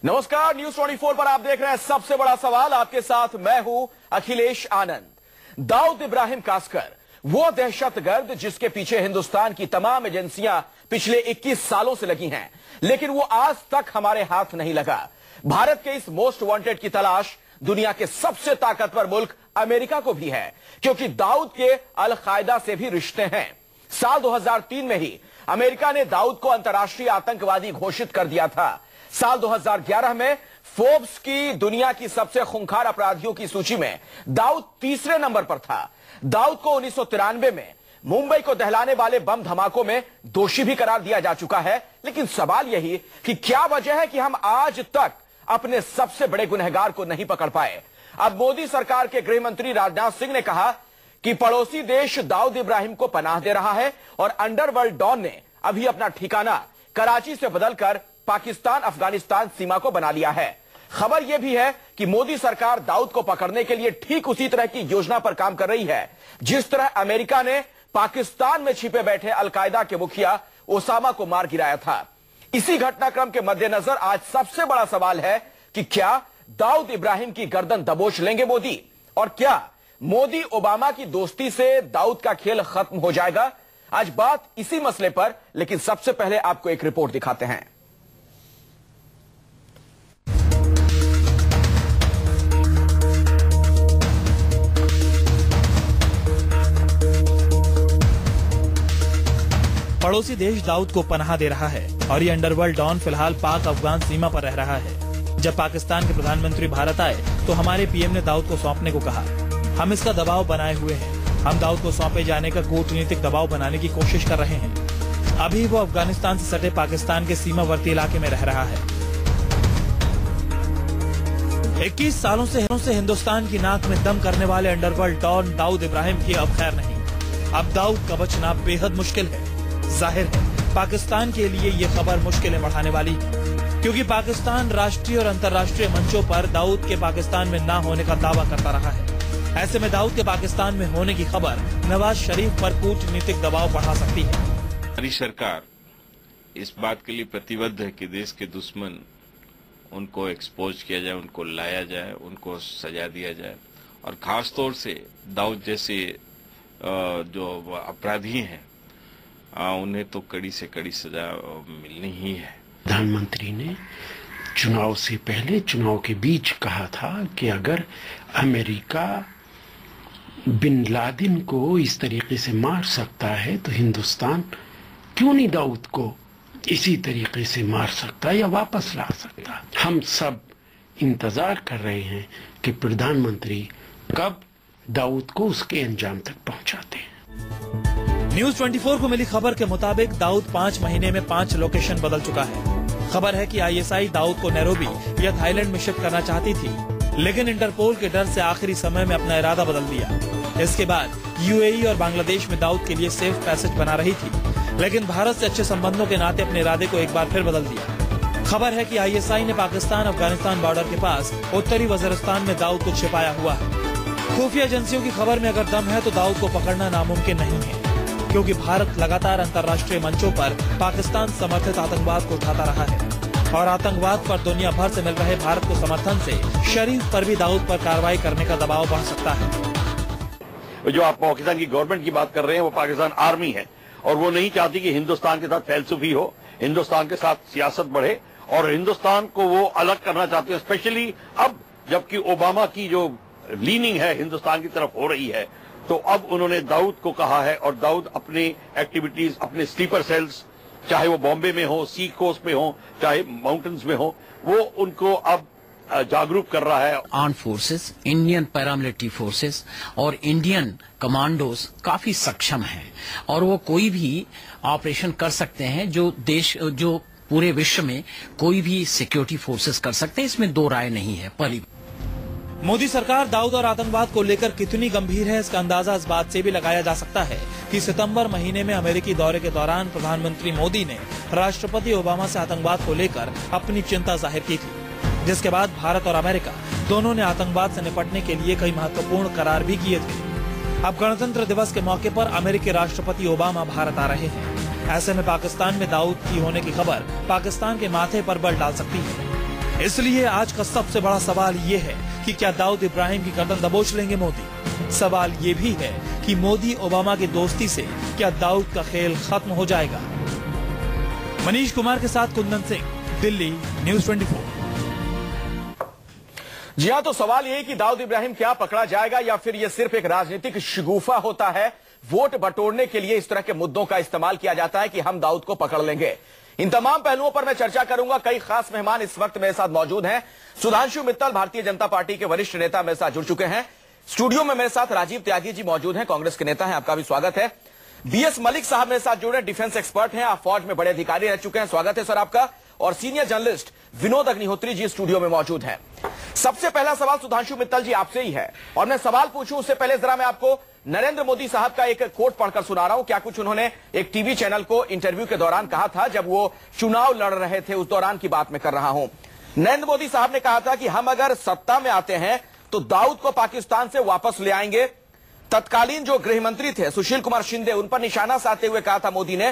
नमस्कार, न्यूज 24 पर आप देख रहे हैं सबसे बड़ा सवाल। आपके साथ मैं हूं अखिलेश आनंद। दाऊद इब्राहिम कासकर, वो दहशतगर्द जिसके पीछे हिंदुस्तान की तमाम एजेंसियां पिछले 21 सालों से लगी हैं, लेकिन वो आज तक हमारे हाथ नहीं लगा। भारत के इस मोस्ट वांटेड की तलाश दुनिया के सबसे ताकतवर मुल्क अमेरिका को भी है, क्योंकि दाऊद के अल-कायदा से भी रिश्ते हैं। साल 2003 में ही अमेरिका ने दाऊद को अंतर्राष्ट्रीय आतंकवादी घोषित कर दिया था। साल 2011 में फोर्ब्स की दुनिया की सबसे खूंखार अपराधियों की सूची में दाऊद तीसरे नंबर पर था। दाऊद को 1993 में मुंबई को दहलाने वाले बम धमाकों में दोषी भी करार दिया जा चुका है। लेकिन सवाल यही कि क्या वजह है कि हम आज तक अपने सबसे बड़े गुनहगार को नहीं पकड़ पाए। अब मोदी सरकार के गृह मंत्री राजनाथ सिंह ने कहा कि पड़ोसी देश दाऊद इब्राहिम को पनाह दे रहा है और अंडरवर्ल्ड डॉन ने अभी अपना ठिकाना कराची से बदलकर पाकिस्तान अफगानिस्तान सीमा को बना लिया है। खबर यह भी है कि मोदी सरकार दाऊद को पकड़ने के लिए ठीक उसी तरह की योजना पर काम कर रही है जिस तरह अमेरिका ने पाकिस्तान में छिपे बैठे अलकायदा के मुखिया ओसामा को मार गिराया था। इसी घटनाक्रम के मद्देनजर आज सबसे बड़ा सवाल है कि क्या दाऊद इब्राहिम की गर्दन दबोच लेंगे मोदी, और क्या मोदी ओबामा की दोस्ती से दाऊद का खेल खत्म हो जाएगा। आज बात इसी मसले पर, लेकिन सबसे पहले आपको एक रिपोर्ट दिखाते हैं। पड़ोसी देश दाऊद को पनाह दे रहा है और ये अंडरवर्ल्ड डॉन फिलहाल पाक अफगान सीमा पर रह रहा है। जब पाकिस्तान के प्रधानमंत्री भारत आए तो हमारे पीएम ने दाऊद को सौंपने को कहा। हम इसका दबाव बनाए हुए हैं। हम दाऊद को सौंपे जाने का कूटनीतिक दबाव बनाने की कोशिश कर रहे हैं। अभी वो अफगानिस्तान से सटे पाकिस्तान के सीमावर्ती इलाके में रह रहा है। 21 सालों से हिंदुस्तान की नाक में दम करने वाले अंडरवर्ल्ड डॉन दाऊद इब्राहिम की अब खैर नहीं। अब दाऊद का बचना बेहद मुश्किल है। जाहिर है पाकिस्तान के लिए ये खबर मुश्किलें बढ़ाने वाली है, क्योंकि पाकिस्तान राष्ट्रीय और अंतर्राष्ट्रीय मंचों पर दाऊद के पाकिस्तान में न होने का दावा करता रहा है। ऐसे में दाऊद के पाकिस्तान में होने की खबर नवाज शरीफ पर कूटनीतिक दबाव बढ़ा सकती है। हमारी सरकार इस बात के लिए प्रतिबद्ध है कि देश के दुश्मन उनको एक्सपोज किया जाए, उनको लाया जाए, उनको सजा दिया जाए, और खासतौर से दाऊद जैसे जो अपराधी हैं उन्हें तो कड़ी से कड़ी सजा मिलनी ही है। प्रधानमंत्री ने चुनाव से पहले, चुनाव के बीच कहा था कि अगर अमेरिका बिन लादेन को इस तरीके से मार सकता है तो हिंदुस्तान क्यों नहीं दाऊद को इसी तरीके से मार सकता या वापस ला सकता। हम सब इंतजार कर रहे हैं कि प्रधानमंत्री कब दाऊद को उसके अंजाम तक पहुंचाते हैं। न्यूज 24 को मिली खबर के मुताबिक दाऊद 5 महीने में 5 लोकेशन बदल चुका है। खबर है कि आईएसआई दाऊद को नैरोबी या थाईलैंड में शिफ्ट करना चाहती थी, लेकिन इंटरपोल के डर से आखिरी समय में अपना इरादा बदल दिया। इसके बाद यूएई और बांग्लादेश में दाऊद के लिए सेफ पैसेज बना रही थी, लेकिन भारत से अच्छे संबंधों के नाते अपने इरादे को एक बार फिर बदल दिया। खबर है कि आईएसआई ने पाकिस्तान अफगानिस्तान बॉर्डर के पास उत्तरी वजीरिस्तान में दाऊद को छिपाया हुआ है। खुफिया एजेंसियों की खबर में अगर दम है तो दाऊद को पकड़ना नामुमकिन नहीं है, क्योंकि भारत लगातार अंतर्राष्ट्रीय मंचों पर पाकिस्तान समर्थित आतंकवाद को उठाता रहा है और आतंकवाद पर दुनिया भर से मिल रहे भारत को समर्थन से शरीफ पर भी दाऊद पर कार्रवाई करने का दबाव बढ़ सकता है। जो आप पाकिस्तान की गवर्नमेंट की बात कर रहे हैं वो पाकिस्तान आर्मी है, और वो नहीं चाहती कि हिंदुस्तान के साथ फैलसूफी हो, हिंदुस्तान के साथ सियासत बढ़े, और हिंदुस्तान को वो अलग करना चाहते हैं। स्पेशली अब जबकि ओबामा की जो लीनिंग है हिंदुस्तान की तरफ हो रही है, तो अब उन्होंने दाऊद को कहा है, और दाऊद अपनी एक्टिविटीज, अपने स्लीपर सेल्स, चाहे वो बॉम्बे में हो, सी कोस्ट में हो, चाहे माउंटेन्स में हो, वो उनको अब जागरूक कर रहा है। Arm forces, Indian paramilitary forces और इंडियन कमांडोज काफी सक्षम हैं और वो कोई भी ऑपरेशन कर सकते हैं जो पूरे विश्व में कोई भी सिक्योरिटी फोर्सेस कर सकते हैं। इसमें दो राय नहीं है। पहली, मोदी सरकार दाऊद और आतंकवाद को लेकर कितनी गंभीर है, इसका अंदाजा इस बात से भी लगाया जा सकता है कि सितंबर महीने में अमेरिकी दौरे के दौरान प्रधानमंत्री मोदी ने राष्ट्रपति ओबामा से आतंकवाद को लेकर अपनी चिंता जाहिर की थी, जिसके बाद भारत और अमेरिका दोनों ने आतंकवाद से निपटने के लिए कई महत्वपूर्ण करार भी किए थे। अब गणतंत्र दिवस के मौके पर अमेरिकी राष्ट्रपति ओबामा भारत आ रहे हैं। ऐसे में पाकिस्तान में दाऊद की होने की खबर पाकिस्तान के माथे पर बल डाल सकती है। इसलिए आज का सबसे बड़ा सवाल ये है कि क्या दाऊद इब्राहिम की गर्दन दबोच लेंगे मोदी। सवाल ये भी है कि मोदी ओबामा की दोस्ती से क्या दाऊद का खेल खत्म हो जाएगा। मनीष कुमार के साथ कुंदन सिंह, दिल्ली, न्यूज़ 24। जी हाँ, तो सवाल ये कि दाऊद इब्राहिम क्या पकड़ा जाएगा या फिर यह सिर्फ एक राजनीतिक शगुफा होता है। वोट बटोरने के लिए इस तरह के मुद्दों का इस्तेमाल किया जाता है कि हम दाऊद को पकड़ लेंगे। इन तमाम पहलुओं पर मैं चर्चा करूंगा। कई खास मेहमान इस वक्त मेरे साथ मौजूद हैं। सुधांशु मित्तल भारतीय जनता पार्टी के वरिष्ठ नेता मेरे साथ जुड़ चुके हैं। स्टूडियो में मेरे साथ राजीव त्यागी जी मौजूद हैं, कांग्रेस के नेता हैं, आपका भी स्वागत है। बीएस मलिक साहब मेरे साथ जुड़े, डिफेंस एक्सपर्ट हैं, आप फौज में बड़े अधिकारी रह चुके हैं, स्वागत है सर आपका। और senior journalist Vinod Agnihotri ji studio में मौजूद हैं। सबसे पहला सवाल सुधांशु मित्तल जी आपसे ही है, और मैं सवाल पूछूं उससे पहले जरा मैं आपको नरेंद्र मोदी साहब का एक कोट पढ़कर सुना रहा हूं। क्या कुछ उन्होंने एक टीवी चैनल को इंटरव्यू के दौरान कहा था जब वो चुनाव लड़ रहे थे, उस दौरान की बात मैं कर रहा हूं। नरेंद्र मोदी साहब ने कहा था कि हम अगर सत्ता में आते हैं तो दाऊद को पाकिस्तान से वापस ले आएंगे। तत्कालीन जो गृह मंत्री थे सुशील कुमार शिंदे, उन पर निशाना साधते हुए कहा था मोदी ने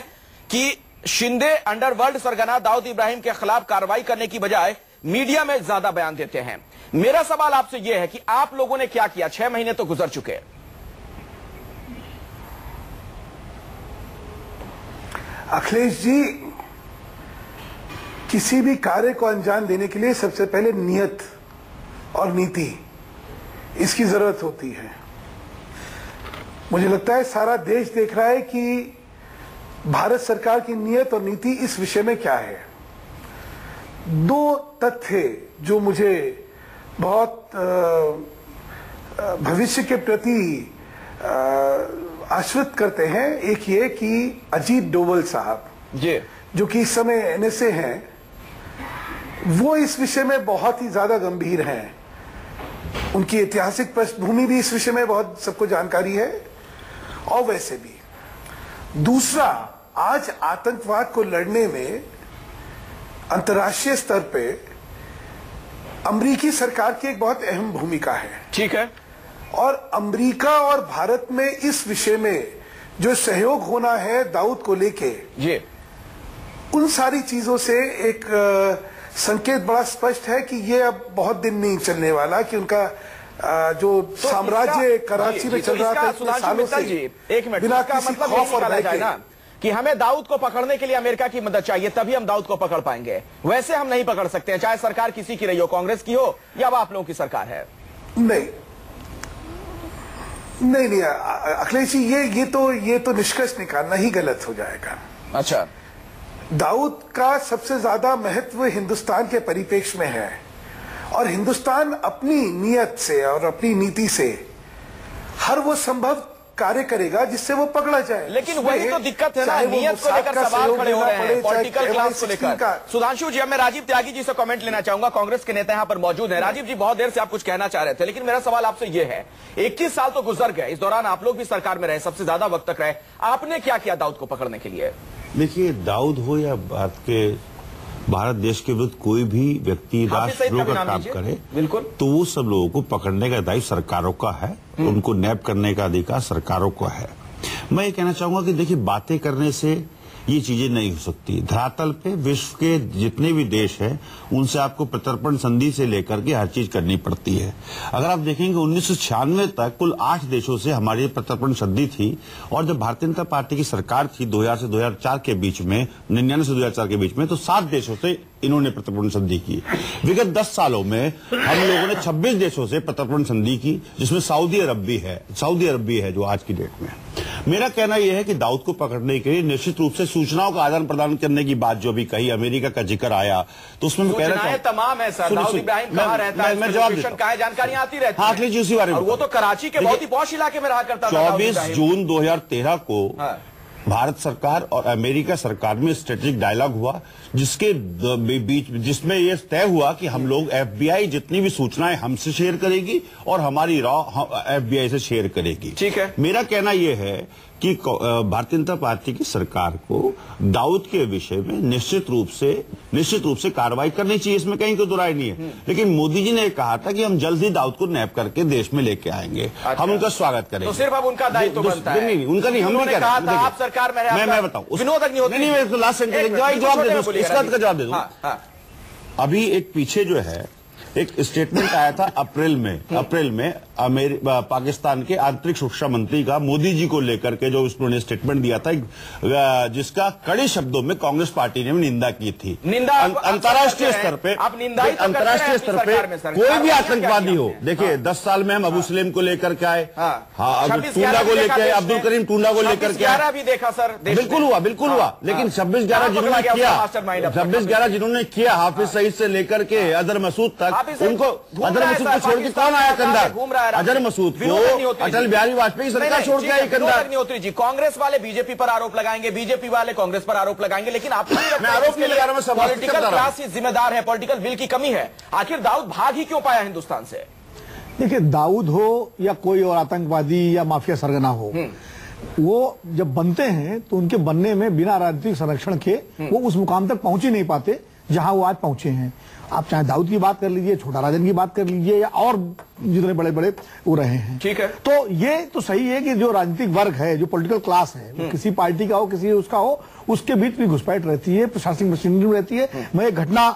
कि शिंदे अंडरवर्ल्ड सरगना दाऊद इब्राहिम के खिलाफ कार्रवाई करने की बजाय मीडिया में ज्यादा बयान देते हैं। मेरा सवाल आपसे यह है कि आप लोगों ने क्या किया? 6 महीने तो गुजर चुके। अखिलेश जी, किसी भी कार्य को अंजाम देने के लिए सबसे पहले नियत और नीति, इसकी जरूरत होती है। मुझे लगता है सारा देश देख रहा है कि भारत सरकार की नियत और नीति इस विषय में क्या है। 2 तथ्य जो मुझे बहुत भविष्य के प्रति आश्वस्त करते हैं। एक ये कि अजीत डोवल साहब जो कि इस समय एनएसए हैं, वो इस विषय में बहुत ही ज्यादा गंभीर हैं। उनकी ऐतिहासिक पृष्ठभूमि भी इस विषय में बहुत सबको जानकारी है। और वैसे भी दूसरा, आज आतंकवाद को लड़ने में अंतर्राष्ट्रीय स्तर पे अमेरिकी सरकार की एक बहुत अहम भूमिका है। ठीक है। और अमेरिका और भारत में इस विषय में जो सहयोग होना है दाऊद को लेके, उन सारी चीजों से एक संकेत बड़ा स्पष्ट है कि ये अब बहुत दिन नहीं चलने वाला, कि उनका जो तो साम्राज्य कराची में चल रहा था सालों से, एक मिनट, बिना किसी खौफ और भय के कि हमें दाऊद को पकड़ने के लिए अमेरिका की मदद चाहिए, तभी हम दाऊद को पकड़ पाएंगे। वैसे हम नहीं पकड़ सकते हैं, चाहे सरकार किसी की रही हो, कांग्रेस की हो या आप लोगों की सरकार है। नहीं अखिलेश जी, ये तो निष्कर्ष निकालना ही गलत हो जाएगा। अच्छा, दाऊद का सबसे ज्यादा महत्व हिंदुस्तान के परिप्रेक्ष्य में है, और हिंदुस्तान अपनी नियत से और अपनी नीति से हर वो संभव कार्य करेगा जिससे वो पकड़ा जाए। लेकिन वही तो दिक्कत है ना, नियत को लेकर सवाल खड़े हो रहे हैं, पॉलिटिकल क्लास को लेकर। सुधांशु जी, अब मैं राजीव त्यागी जी से कमेंट लेना चाहूंगा, कांग्रेस के नेता यहां पर मौजूद हैं। राजीव जी, बहुत देर से आप कुछ कहना चाह रहे थे, लेकिन मेरा सवाल आपसे यह है, 21 साल तो गुजर गए, इस दौरान आप लोग भी सरकार में रहे, सबसे ज्यादा वक्त तक रहे, आपने क्या किया दाऊद को पकड़ने के लिए? देखिए, दाऊद हो या भारत देश के विरुद्ध कोई भी व्यक्ति राष्ट्रद्रोह का काम करे, बिल्कुल, तो वो सब लोगों को पकड़ने का दायित्व सरकारों का है, उनको नैप करने का अधिकार सरकारों का है। मैं ये कहना चाहूंगा कि देखिए, बातें करने से ये चीजें नहीं हो सकती। धरातल पे विश्व के जितने भी देश हैं, उनसे आपको प्रत्यर्पण संधि से लेकर के हर चीज करनी पड़ती है। अगर आप देखेंगे 1996 तक कुल 8 देशों से हमारी प्रत्यर्पण संधि थी, और जब भारतीय जनता पार्टी की सरकार थी 2000 से 2004 के बीच में, 99 से 2004 के बीच में, तो 7 देशों से इन्होंने प्रत्यर्पण संधि की। विगत 10 सालों में हम लोगों ने 26 देशों से प्रत्यर्पण संधि की, जिसमें सऊदी अरब भी है जो आज की डेट में। मेरा कहना यह है कि दाऊद को पकड़ने के लिए निश्चित रूप से सूचनाओं का आदान प्रदान करने की बात जो भी कही, अमेरिका का जिक्र आया, तो उसमें मैं कह रहा हूं तमाम है सर, दाऊद इब्राहिम कहां रहता है, मैं जवाब देता हूं, जानकारियां आती रहती हैं। जी, उसी बारे में, वो तो कराची के बहुत ही पॉश इलाके में रहा करता था। 24 जून 2013 को भारत सरकार और अमेरिका सरकार में स्ट्रेटेजिक डायलॉग हुआ, जिसके बीच जिसमें यह तय हुआ कि हम लोग FBI जितनी भी सूचनाएं हमसे शेयर करेगी और हमारी FBI से शेयर करेगी। ठीक है। मेरा कहना यह है कि भारतीय जनता पार्टी की सरकार को दाऊद के विषय में निश्चित रूप से कार्रवाई करनी चाहिए, इसमें कहीं कोई दुराई नहीं है। लेकिन मोदी जी ने कहा था कि हम जल्द ही दाऊद को नैप करके देश में लेके आएंगे। अच्छा। हम उनका स्वागत करेंगे। तो सिर्फ अब उनका दायित्व बनता है। नहीं, उनका नहीं, हम नहीं कहा था आप सरकार में मैं बताऊं, विनोद अग्निहोत्री, नहीं, लास्ट सेंटेंस जवाब दे दूं, इसका जवाब दे दूं। अभी एक पीछे जो है एक स्टेटमेंट आया था अप्रैल में पाकिस्तान के आंतरिक सुरक्षा मंत्री का मोदी जी को लेकर के जो उन्होंने स्टेटमेंट दिया था, जिसका कड़े शब्दों में कांग्रेस पार्टी ने भी निंदा की थी। अंतर्राष्ट्रीय स्तर पे अंतर्राष्ट्रीय स्तर पे कोई भी आतंकवादी हो, देखिए 10 साल में हम अबू सलेम को लेकर के आए, टूंडा को लेकर आए, अब्दुल करीम टूंडा को लेकर के आए, भी देखा सर, बिल्कुल हुआ, लेकिन 26/11 जिन्होंने किया हाफिज सईद से लेकर के अजहर मसूद तक, उनको अजहर मसूद को छोड़ के कौन आया कंधार? अजहर मसूद को अटल बिहारी वाजपेयी सरकार छोड़ के आई कंधार। अग्निहोत्री जी, कांग्रेस वाले बीजेपी पर आरोप लगाएंगे, बीजेपी वाले कांग्रेस पर आरोप लगाएंगे, लेकिन आप आरोप नहीं लगा रहा, मैं पॉलिटिकल क्लास ही जिम्मेदार है, पॉलिटिकल विल की कमी है। आखिर दाऊद भाग ही क्यों पाया हिंदुस्तान से? देखिए, दाऊद हो या कोई और आतंकवादी या माफिया सरगना हो, वो जब बनते हैं तो उनके बनने में बिना राजनीतिक संरक्षण के वो उस मुकाम तक पहुंच ही नहीं पाते जहां वो आज पहुंचे हैं। आप चाहे दाऊद की बात कर लीजिए, छोटा राजन की बात कर लीजिए, या और जितने बड़े बड़े वो रहे हैं, ठीक है। तो ये तो सही है कि जो राजनीतिक वर्ग है, जो पॉलिटिकल क्लास है, वो किसी पार्टी का हो, किसी उसका हो, उसके बीच भी घुसपैठ रहती है, प्रशासनिक मशीनरी रहती है। मैं एक घटना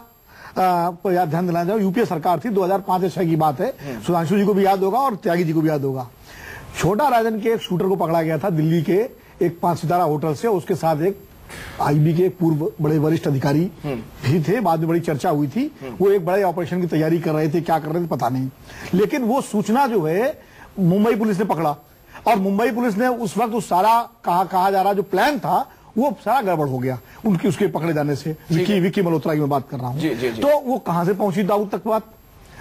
पर याद ध्यान दिलाना चाहूँ, यूपीए सरकार थी, 2005 या 6 की बात है, सुधांशु जी को भी याद होगा और त्यागी जी को भी याद होगा। छोटा राजन के एक शूटर को पकड़ा गया था दिल्ली के एक 5 सितारा होटल से, उसके साथ एक आईबी के पूर्व बड़े वरिष्ठ अधिकारी भी थे, बाद में बड़ी चर्चा हुई थी। वो एक बड़े ऑपरेशन की तैयारी कर रहे थे, क्या कर रहे थे पता नहीं, लेकिन वो सूचना जो है मुंबई पुलिस ने पकड़ा, और मुंबई पुलिस ने उस वक्त उस सारा कहा जा रहा जो प्लान था वो सारा गड़बड़ हो गया उसके पकड़े जाने से। विक्की मल्होत्रा की मैं बात कर रहा हूँ। तो वो कहां से पहुंची दाऊद तक बात,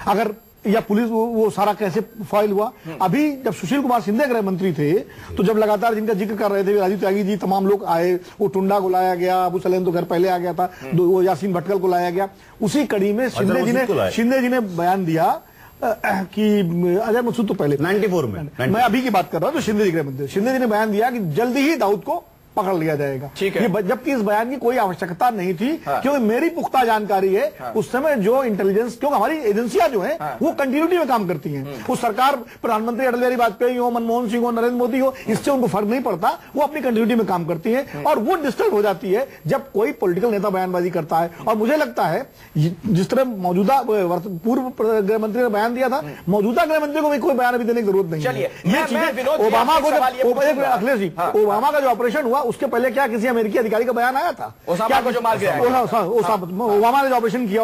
अगर या पुलिस वो सारा कैसे फाइल हुआ? अभी जब सुशील कुमार शिंदे गृह मंत्री थे, तो जब लगातार जिनका जिक्र कर रहे थे, राजीव त्यागी जी, तमाम लोग आए, वो टुंडा को लाया गया, अबू सलेम तो घर पहले आ गया था, वो यासीन भटकल को लाया गया। उसी कड़ी में शिंदे जी ने बयान दिया कि अजहर मसूद तो पहले 94 में, मैं अभी की बात कर रहा हूँ, तो शिंदे जी गृह मंत्री, शिंदे जी ने बयान दिया कि जल्दी ही दाऊद को पकड़ लिया जाएगा, ठीक है। जबकि इस बयान की कोई आवश्यकता नहीं थी, क्योंकि मेरी पुख्ता जानकारी है उस समय जो इंटेलिजेंस, क्योंकि हमारी एजेंसियां जो हैं वो कंटिन्यूटी में काम करती हैं। वो सरकार, प्रधानमंत्री अटल बिहारी वाजपेयी हो, मनमोहन सिंह हो, नरेंद्र मोदी हो, इससे उनको फर्क नहीं पड़ता, वो अपनी कंटिन्यूटी में काम करती है, और वो डिस्टर्ब हो जाती है जब कोई पॉलिटिकल नेता बयानबाजी करता है। और मुझे लगता है जिस तरह मौजूदा पूर्व गृह मंत्री ने बयान दिया था, मौजूदा गृह मंत्री को भी कोई बयान अभी देने की जरूरत नहीं है। ये चीजें ओबामा को, अखिलेश जी, ओबामा का जो ऑपरेशन हुआ उसके पहले क्या किसी अमेरिकी अधिकारी का बयान आया था? ओसामा को जो मार गया, ओबामा ने जो ऑपरेशन किया,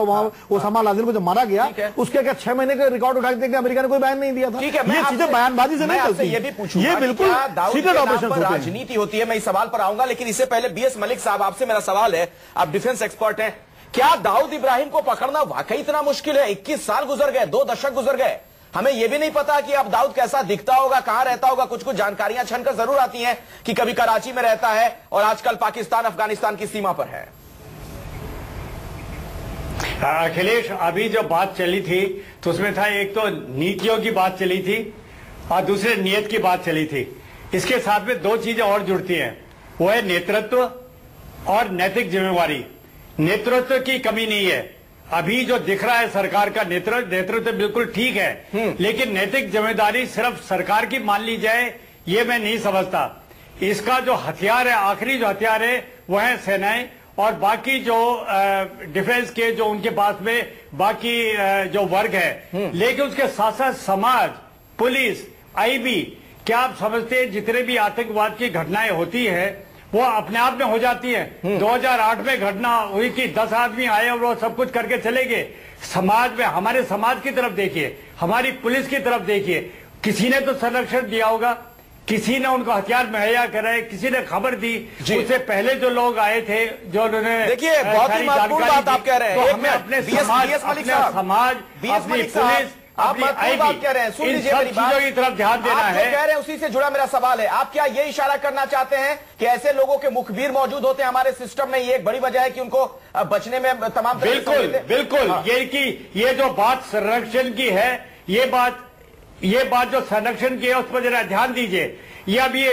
ओसामा लादेन को जो मारा गया, उसके क्या 6 महीने का रिकॉर्ड उठा के अमेरिका ने कोई बयान नहीं दिया था? ये चीजें बयानबाजी से नहीं चलती। ये भी पूछूंगा, ये बिल्कुल सीक्रेट ऑपरेशन राजनीति होती है। मैं इस सवाल पर आऊंगा, लेकिन इससे पहले बीएस मलिक साहब, आपसे मेरा सवाल है, आप डिफेंस एक्सपर्ट हैं, क्या दाऊद इब्राहिम को पकड़ना वाकई इतना मुश्किल है? 21 साल गुजर गए, 2 दशक गुजर गए, हमें यह भी नहीं पता कि अब दाऊद कैसा दिखता होगा, कहां रहता होगा। कुछ जानकारियां छनकर जरूर आती हैं कि कभी कराची में रहता है और आजकल पाकिस्तान अफगानिस्तान की सीमा पर है। अखिलेश, अभी जो बात चली थी तो उसमें था, एक तो नीतियों की बात चली थी और दूसरे नियत की बात चली थी। इसके साथ में 2 चीजें और जुड़ती हैं, वो है नेतृत्व और नैतिक जिम्मेवारी। नेतृत्व की कमी नहीं है, अभी जो दिख रहा है सरकार का नेतृत्व बिल्कुल ठीक है, लेकिन नैतिक जिम्मेदारी सिर्फ सरकार की मान ली जाए, ये मैं नहीं समझता। इसका जो हथियार है, आखिरी जो हथियार है, वो है सेनाएं और बाकी जो डिफेंस के जो उनके पास में बाकी जो वर्ग है। लेकिन उसके साथ साथ समाज, पुलिस, आईबी, क्या आप समझते हैं जितने भी आतंकवाद की घटनाएं होती है वो अपने आप में हो जाती है? 2008 में घटना हुई कि 10 आदमी आए और वो सब कुछ करके चले गए। समाज में, हमारे समाज की तरफ देखिए, हमारी पुलिस की तरफ देखिए, किसी ने तो संरक्षण दिया होगा, किसी ने उनको हथियार मुहैया कराए, किसी ने खबर दी। उससे पहले जो लोग आए थे, जो उन्होंने, देखिए बहुत ही महत्वपूर्ण बात आप कह रहे हैं, तो हमें अपने समाज, अपनी पुलिस, आप बात कह रहे हैं, सुन लीजिए मेरी बात, की तरफ ध्यान देना है। कह रहे हैं उसी से जुड़ा मेरा सवाल है, आप क्या ये इशारा करना चाहते हैं कि ऐसे लोगों के मुखबिर मौजूद होते हैं हमारे सिस्टम में, ये एक बड़ी वजह है कि उनको बचने में तमाम बिल्कुल हाँ। ये जो बात संरक्षण की है, ये बात जो संरक्षण की है उस पर जरा ध्यान दीजिए। ये अभी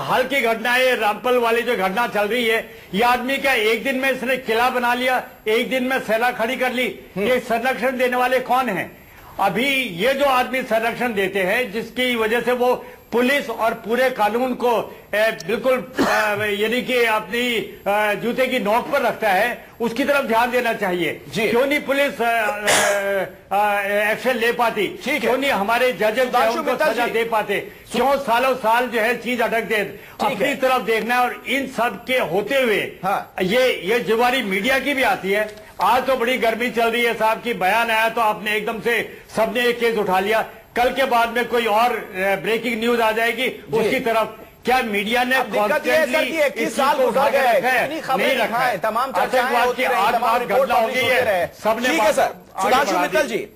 हाल की घटना है, रामपल वाली जो घटना चल रही है, ये आदमी क्या एक दिन में इसने किला बना लिया, एक दिन में सेना खड़ी कर ली? ये संरक्षण देने वाले कौन हैं? अभी ये जो आदमी संरक्षण देते हैं, जिसकी वजह से वो पुलिस और पूरे कानून को बिल्कुल यानी कि अपनी जूते की नोक पर रखता है, उसकी तरफ ध्यान देना चाहिए। क्यों नहीं पुलिस एक्शन ले पाती, क्यों नहीं हमारे जजेस उनको सजा दे पाते, क्यों सालों साल जो है चीज अटक दे। अपनी तरफ देखना है। और इन सब के होते हुए ये जिम्मेवारी मीडिया की भी आती है। आज तो बड़ी गर्मी चल रही है, साहब की बयान आया तो आपने एकदम से सबने एक केस उठा लिया, कल के बाद में कोई और ब्रेकिंग न्यूज आ जाएगी उसकी तरफ। क्या मीडिया ने कॉन्स्टेंटली 21 साल उठा गया है, नहीं रखा है, तमाम चर्चाएं होती रही, तमाम रिपोर्ट पब्लिश होते रहे। सबने ठीक है सर। सुधांशु मित्तल जी,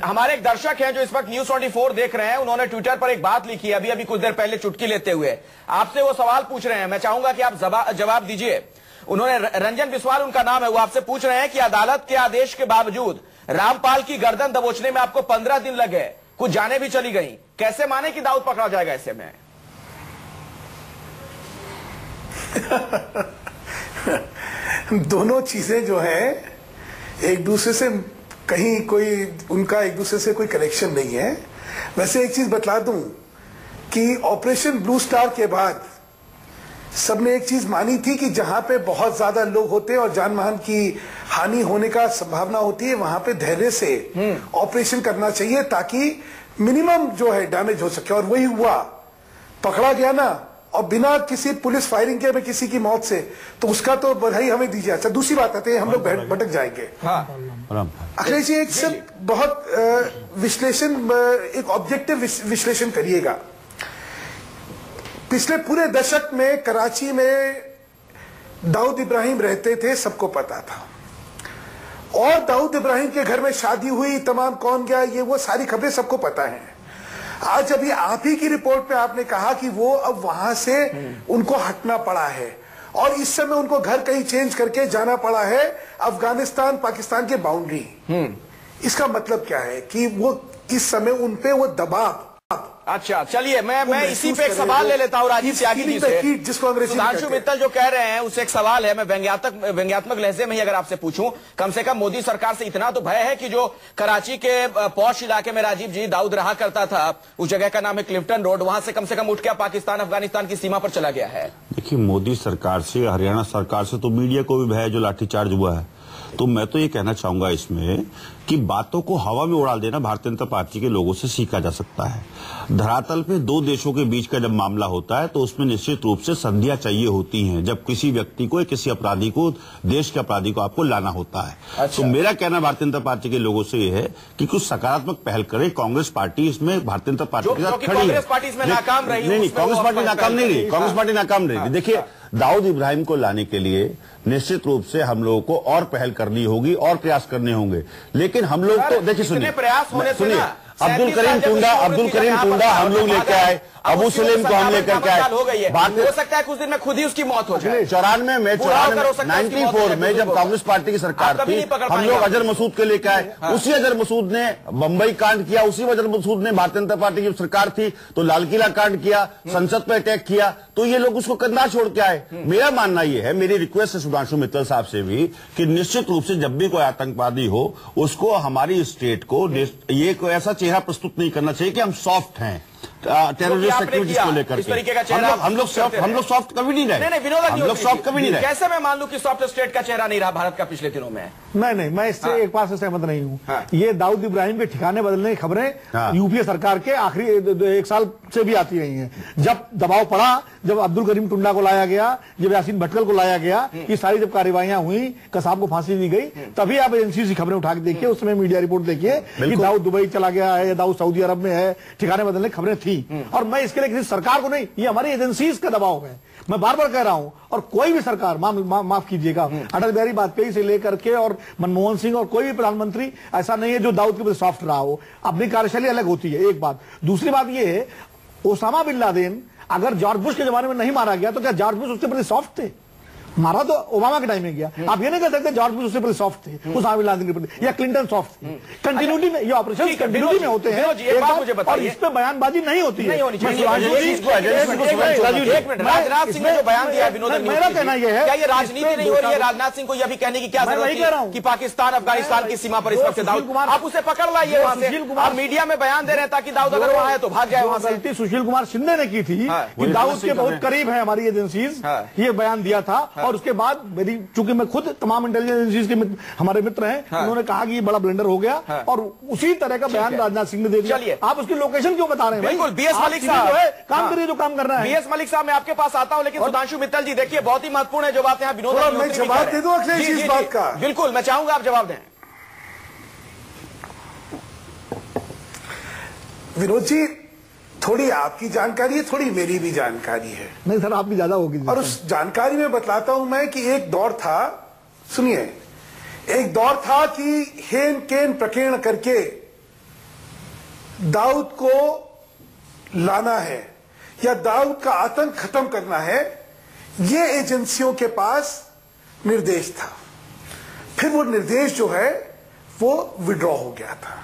हमारे एक दर्शक हैं जो इस वक्त न्यूज 24 देख रहे हैं, उन्होंने ट्विटर पर एक बात लिखी है अभी कुछ देर पहले चुटकी लेते हुए। आपसे वो सवाल पूछ रहे हैं, मैं चाहूंगा कि आप जवाब दीजिए। उन्होंने, रंजन बिस्वाल उनका नाम है, वो आपसे पूछ रहे हैं कि अदालत के आदेश के बावजूद रामपाल की गर्दन दबोचने में आपको 15 दिन लगे, कुछ जाने भी चली गई, कैसे माने कि दाऊद पकड़ा जाएगा ऐसे में? दोनों चीजें जो है एक दूसरे से कहीं कोई उनका एक दूसरे से कोई कनेक्शन नहीं है। वैसे एक चीज बतला दूं कि ऑपरेशन ब्लू स्टार के बाद सबने एक चीज मानी थी कि जहां पे बहुत ज्यादा लोग होते हैं और जान मान की हानि होने का संभावना होती है, वहां पे धैर्य से ऑपरेशन करना चाहिए ताकि मिनिमम जो है डैमेज हो सके। और वही हुआ, पकड़ा गया ना, और बिना किसी पुलिस फायरिंग के किसी की मौत से, तो उसका तो बधाई हमें दीजिए। अच्छा, दूसरी बात आती है, हम लोग भटक जाएंगे। अखिलेश जी, एक सब बहुत विश्लेषण, एक ऑब्जेक्टिव विश्लेषण करिएगा। पिछले पूरे दशक में कराची में दाऊद इब्राहिम रहते थे, सबको पता था, और दाऊद इब्राहिम के घर में शादी हुई, तमाम कौन गया, ये वो सारी खबरें सबको पता है। आज अभी आप ही की रिपोर्ट पे आपने कहा कि वो अब वहां से उनको हटना पड़ा है और इस समय उनको घर कहीं चेंज करके जाना पड़ा है अफगानिस्तान पाकिस्तान के बाउंड्री। इसका मतलब क्या है कि वो इस समय उनपे वो दबाव। अच्छा, चलिए मैं इसी पे एक सवाल ले लेता हूँ राजीव त्यागी जी से, जिसको अंग्रेजी सुधांशु मित्तल जो कह रहे हैं उससे एक सवाल है। मैं व्यंग्यात्मक लहजे में ही अगर आपसे पूछूं, कम से कम मोदी सरकार से इतना तो भय है कि जो कराची के पौष इलाके में राजीव जी दाऊद रहा करता था, उस जगह का नाम है क्लिफ्टन रोड, वहां से कम उठ के पाकिस्तान अफगानिस्तान की सीमा पर चला गया है। देखिए, मोदी सरकार से, हरियाणा सरकार से तो मीडिया को भी भय है जो लाठीचार्ज हुआ है। तो मैं तो ये कहना चाहूंगा इसमें कि बातों को हवा में उड़ा देना भारतीय जनता पार्टी के लोगों से सीखा जा सकता है। धरातल पे दो देशों के बीच का जब मामला होता है तो उसमें निश्चित रूप से संधियां चाहिए होती हैं। जब किसी व्यक्ति को, किसी अपराधी को, देश के अपराधी को आपको लाना होता है। अच्छा। तो मेरा कहना भारतीय जनता पार्टी के लोगों से ये है कि कुछ सकारात्मक पहल करे। कांग्रेस पार्टी इसमें भारतीय जनता पार्टी के साथ खड़ी है। कांग्रेस पार्टी इसमें नाकाम रही। नहीं, कांग्रेस पार्टी नाकाम नहीं रही, कांग्रेस पार्टी नाकाम नहीं रही। देखिए, दाऊद इब्राहिम को लाने के लिए निश्चित रूप से हम लोगों को और पहल करनी होगी और प्रयास करने होंगे। लेकिन हम लोग तो देखिए, सुनिए, अब्दुल करीम टुंडा हम लोग लेकर आए, अबू सलीम को हम लेकर के आए। हो सकता है कुछ दिन में खुद ही उसकी मौत हो जाए। 94 में 94 में जब कांग्रेस पार्टी की सरकार थी, हम लोग अजहर मसूद के लेकर आए। उसी अजहर मसूद ने बंबई कांड किया, उसी अजहर मसूद ने भारतीय जनता पार्टी की सरकार थी तो लाल किला कांड किया, संसद पर अटैक किया, तो ये लोग उसको कंधा छोड़ के आए। मेरा मानना यह है, मेरी रिक्वेस्ट है सुधांशु मित्तल साहब से भी, कि निश्चित रूप से जब भी कोई आतंकवादी हो उसको हमारी स्टेट को ये कोई ऐसा चेहरा प्रस्तुत नहीं करना चाहिए कि हम सॉफ्ट हैं टेररिस्ट एक्टिविटीज को लेकर के। हम लोग सॉफ्ट कभी नहीं रहे। हम लोग सॉफ्ट कभी नहीं रहे। कैसे मैं मान लूं कि सॉफ्ट स्टेट का चेहरा नहीं रहा भारत का पिछले दिनों में? नहीं, मैं इससे एक बात से सहमत नहीं हूं। ये दाऊद इब्राहिम के ठिकाने बदलने की खबरें यूपीए सरकार के आखिरी 1 साल से भी आती रही हैं। जब दबाव पड़ा, जब अब्दुल करीम टुंडा को लाया गया, जब यासीन भटकल को लाया गया, ये सारी जब कार्रवाइयां हुई, कसाब को फांसी दी गई, तभी आप एजेंसी से खबरें उठा के देखिए, उसमें मीडिया रिपोर्ट देखिए कि दाऊद दुबई चला गया है या दाऊद सऊदी अरब में है, ठिकाने बदलने की खबरें थी। और मैं इसके लिए किसी सरकार को नहीं, ये हमारी एजेंसीज का दबाव है, मैं बार बार कह रहा हूं। और कोई भी सरकार, माफ कीजिएगा, अटल बिहारी वाजपेयी से लेकर के और मनमोहन सिंह और कोई भी प्रधानमंत्री ऐसा नहीं है जो दाऊद के प्रति सॉफ्ट रहा हो। अपनी कार्यशैली अलग होती है, एक बात। दूसरी बात यह है, ओसामा बिन लादेन अगर जॉर्ज बुश के जमाने में नहीं मारा गया तो क्या जॉर्ज बुश उसके प्रति सॉफ्ट थे? मारा तो ओबामा के टाइम में गया। आप ये नहीं कह सकते जॉर्ज बुश उससे पहले सॉफ्ट थे उसामा बिन लादेन के प्रति, या क्लिंटन सॉफ्ट थे। कंटिन्यूटी में ये ऑपरेशन कंटिन्यूटी में होते हैं, और इस पे बयानबाजी नहीं होती है। राजनाथ सिंह ने जो बयान दिया विनोद, मेरा कहना यह है, क्या ये राजनीति नहीं हो रही है? राजनाथ सिंह को यह भी कहने की क्या जरूरत है कि पाकिस्तान अफगानिस्तान की सीमा पर इस वक्त दाऊद, आप उसे पकड़ लाइए वहां से। आप मीडिया में बयान दे रहे हैं ताकि दाऊद अगर वहां है तो भाग जाए वहां से। गलती सुशील कुमार शिंदे ने की थी कि दाऊद के बहुत करीब है हमारी एजेंसीज, ये बयान दिया था। और उसके बाद मेरी, चूंकि मैं खुद तमाम इंटेलिजेंस एजेंसीज के हमारे मित्र हैं, उन्होंने कहा कि ये बड़ा ब्लंडर हो गया, और उसी तरह का बयान राजनाथ सिंह ने दे दिया। आप उसकी लोकेशन क्यों बता रहे हैं? बिल्कुल, बीएस मलिक साहब काम करिए जो काम करना है। बीएस मलिक साहब, मैं आपके पास आता हूं, लेकिन सुधांशु मित्तल जी देखिए बहुत ही महत्वपूर्ण है जो बात यहाँ विनोद, मैं जवाब दे दूं अखिलेश इस बात का? बिल्कुल, मैं चाहूंगा आप जवाब दें। विनोद जी, थोड़ी आपकी जानकारी है, थोड़ी मेरी भी जानकारी है। नहीं सर, आपकी ज्यादा होगी। और उस जानकारी में बतलाता हूं मैं कि एक दौर था, सुनिए, एक दौर था कि हेन केन प्रकीर्ण करके दाऊद को लाना है या दाऊद का आतंक खत्म करना है, ये एजेंसियों के पास निर्देश था। फिर वो निर्देश जो है वो विड्रॉ हो गया था,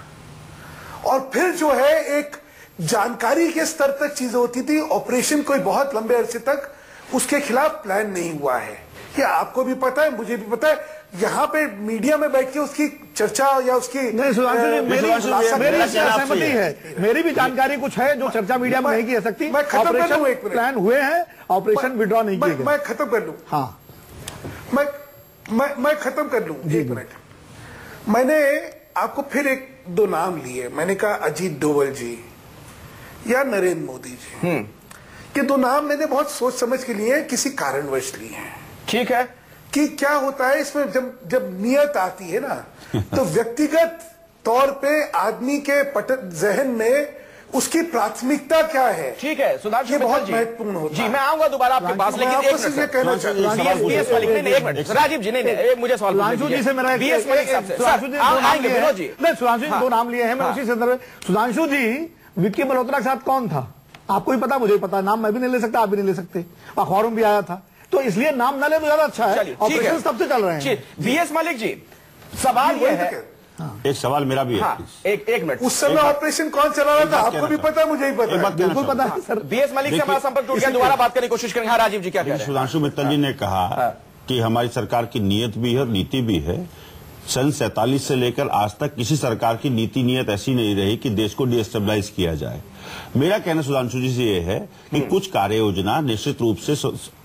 और फिर जो है एक जानकारी के स्तर तक चीजें होती थी। ऑपरेशन कोई बहुत लंबे अरसे तक उसके खिलाफ प्लान नहीं हुआ है, ये आपको भी पता है, मुझे भी पता है। यहाँ पे मीडिया में बैठ के उसकी चर्चा या उसकी नहीं, सुधांशु जी, मेरी सहमति है, मेरी भी जानकारी कुछ है जो चर्चा मीडिया में नहीं की जा सकती। मैं खत्म कर लूं, एक मिनट, प्लान हुए हैं, ऑपरेशन विड्रॉ नहीं किए गए। मैं खत्म कर लूं, हाँ, मैं खत्म कर लूं, एक मिनट। मैंने आपको फिर एक दो नाम लिए, मैंने कहा अजीत डोवल जी या नरेंद्र मोदी जी। ये दो नाम मैंने बहुत सोच समझ के लिए, किसी कारणवश लिए हैं। ठीक है, कि क्या होता है इसमें, जब नियत आती है ना, तो व्यक्तिगत तौर पे आदमी के जहन में उसकी प्राथमिकता क्या है। ठीक है, सुधांशु ये बहुत मित्तल महत्वपूर्ण होता है। जी, मैं आऊंगा दोबारा आपके पास, लेकिन एक मिनट राजीव जी, नहीं मुझे सवाल, सुधांशु जी से मेरा बीएस मलिक साहब से सुधांशु जी दो नाम लिए हैं, मैं उसी संदर्भ। सुधांशु जी, विक्की मल्होत्रा के साथ कौन था आपको भी पता, मुझे भी पता, नाम मैं भी नहीं ले सकता, आप भी नहीं ले सकते, अखबारों में भी आया था, तो इसलिए नाम ना ले तो ज्यादा अच्छा है। ऑपरेशन तब से चल रहे हैं। बीएस मलिक जी, सवाल ये है, एक सवाल मेरा भी है। एक मिनट, उस समय ऑपरेशन कौन चला रहा था आपको भी पता, मुझे भी पता, बिल्कुल पता है सर। बीएस मलिक से हमारा संपर्क टूट गया, दोबारा बात करने की कोशिश करेंगे। हाँ राजीव जी, क्या कह रहे हैं? सुधांशु मित्तल जी ने कहा कि हमारी सरकार की नीयत भी है और नीति भी है। सन 47 से लेकर आज तक किसी सरकार की नीति नीयत ऐसी नहीं रही कि देश को डिस्टेबलाइज किया जाए। मेरा कहना सुधांशु जी से ये है कि कुछ कार्य योजना निश्चित रूप से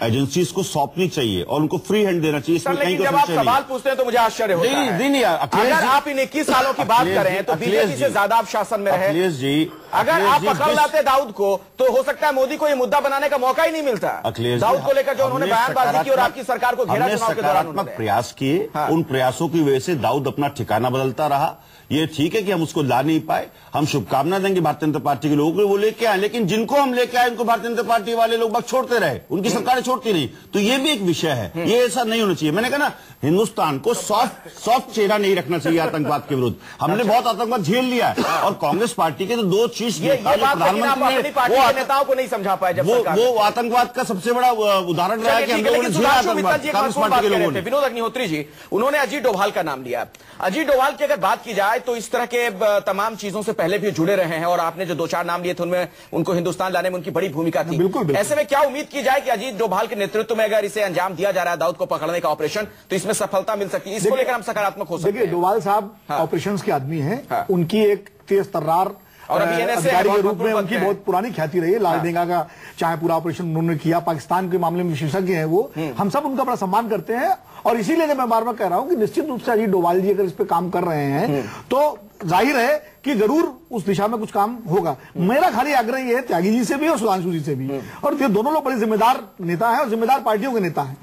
एजेंसीज को सौंपनी चाहिए और उनको फ्री हैंड देना चाहिए। इसमें कहीं जब आप सवाल पूछते हैं तो मुझे आश्चर्य होता है। अगर आप इन 21 सालों की बात करें तो बीजेपी से ज्यादा आप शासन में रहे। अखिलेश जी, अगर आप पकड़ लाते दाऊद को तो हो सकता है मोदी को ये मुद्दा बनाने का मौका ही नहीं मिलता। अखिलेश दाऊद को लेकर जो उन्होंने बयानबाजी की और आपकी सरकार को घेरा, चुनाव के दौरान प्रयास किए, उन प्रयासों की वजह से दाऊद अपना ठिकाना बदलता रहा। ये ठीक है कि हम उसको ला नहीं पाए, हम शुभकामना देंगे भारतीय जनता पार्टी के लोगों को वो लेके आए, लेकिन जिनको हम लेके आए उनको भारतीय जनता पार्टी वाले लोग बस छोड़ते रहे, उनकी सरकारें छोड़ती नहीं। तो ये भी एक विषय है, ये ऐसा नहीं होना चाहिए। मैंने कहा ना, हिंदुस्तान को सॉफ्ट चेहरा नहीं रखना चाहिए आतंकवाद के विरुद्ध। हमने बहुत आतंकवाद झेल लिया है, और कांग्रेस पार्टी के तो दो चीज प्रधानमंत्री नेताओं को नहीं समझा पाए। वो आतंकवाद का सबसे बड़ा उदाहरण रहा है कि हम लोगों ने झेला आतंकवाद कांग्रेस पार्टी के लोगों ने। विनोद अग्निहोत्री जी, उन्होंने अजीत डोभाल का नाम लिया। अजीत डोभाल की अगर बात की जाए तो इस तरह के तमाम चीजों से पहले भी जुड़े रहे हैं, और आपने जो 2-4 नाम लिए थे उनमें उनको हिंदुस्तान लाने में उनकी बड़ी भूमिका थी। बिल्कुल। ऐसे में क्या उम्मीद की जाए कि अजीत डोभाल के नेतृत्व में अगर इसे अंजाम दिया जा रहा है दाऊद को पकड़ने का ऑपरेशन, तो इसमें सफलता मिल सकती है? इसको लेकर हम सकारात्मक हो सकते हैं। देखिए, डोभाल साहब ऑपरेशन के आदमी हैं, उनकी एक तेज तर्रार और अधिकारी के रूप में उनकी बहुत पुरानी ख्याति रही है। लालडेंगा का चाहे पूरा ऑपरेशन उन्होंने किया, पाकिस्तान के मामले में विशेषज्ञ हैं वो, हम सब उनका बड़ा सम्मान करते हैं। और इसीलिए मैं बार बार कह रहा हूं कि निश्चित रूप से अजीत डोभाल जी अगर इस पे काम कर रहे हैं तो जाहिर है कि जरूर उस दिशा में कुछ काम होगा। मेरा खाली आग्रह ये है त्यागी जी से भी और सुधांशु जी से भी, और ये दोनों लोग बड़े जिम्मेदार नेता हैं और जिम्मेदार पार्टियों के नेता हैं,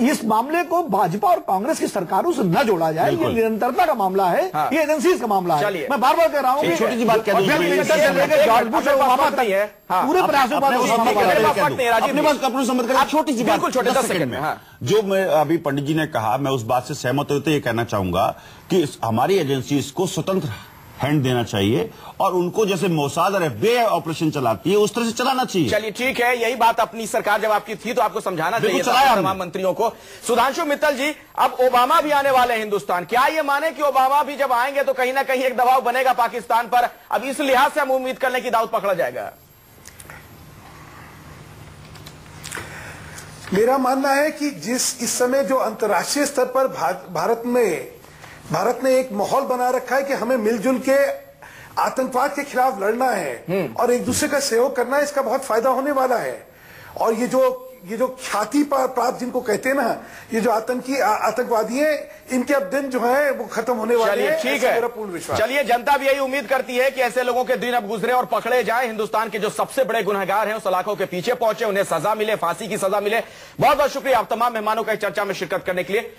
इस मामले को भाजपा और कांग्रेस की सरकारों से न जोड़ा जाए। ये निरंतरता का मामला है, ये एजेंसीज का मामला है। मैं बार बार कह रहा हूं कि छोटी सी बात कह दूं, जॉर्ज बुश और ओबामा तक है पूरे प्रयासों पर छोटी सी बात, छोटे 10 सेकंड में जो मैं अभी पंडित जी ने कहा, मैं उस बात से सहमत होते ये कहना चाहूंगा कि हमारी एजेंसीज को स्वतंत्र हैंड देना चाहिए और उनको जैसे मोसाद और एफबीआई ऑपरेशन चलाती है उस तरह से चलाना चाहिए। चलिए ठीक है, यही बात अपनी सरकार जब आपकी थी तो आपको समझाना चाहिए तमाम मंत्रियों को। सुधांशु मित्तल जी, अब ओबामा भी आने वाले हैं हिंदुस्तान, क्या ये माने कि ओबामा भी जब आएंगे तो कहीं ना कहीं एक दबाव बनेगा पाकिस्तान पर, अब इस लिहाज से हम उम्मीद कर लें कि दाऊद पकड़ा जाएगा? मेरा मानना है कि इस समय जो अंतर्राष्ट्रीय स्तर पर भारत ने एक माहौल बना रखा है कि हमें मिलजुल के आतंकवाद के खिलाफ लड़ना है और एक दूसरे का सहयोग करना है, इसका बहुत फायदा होने वाला है। और ये जो ख्याति प्राप्त जिनको कहते हैं ना, ये जो आतंकवादी हैं, इनके अब दिन जो है वो खत्म होने वाले हैं। ठीक है, मेरा पूर्ण विश्वास। चलिए, जनता भी यही उम्मीद करती है कि ऐसे लोगों के दिन अब गुजरे और पकड़े जाए, हिंदुस्तान के जो सबसे बड़े गुनहगार हैं उस सलाखों के पीछे पहुंचे, उन्हें सजा मिले, फांसी की सजा मिले। बहुत बहुत शुक्रिया आप तमाम मेहमानों का चर्चा में शिरकत करने के लिए।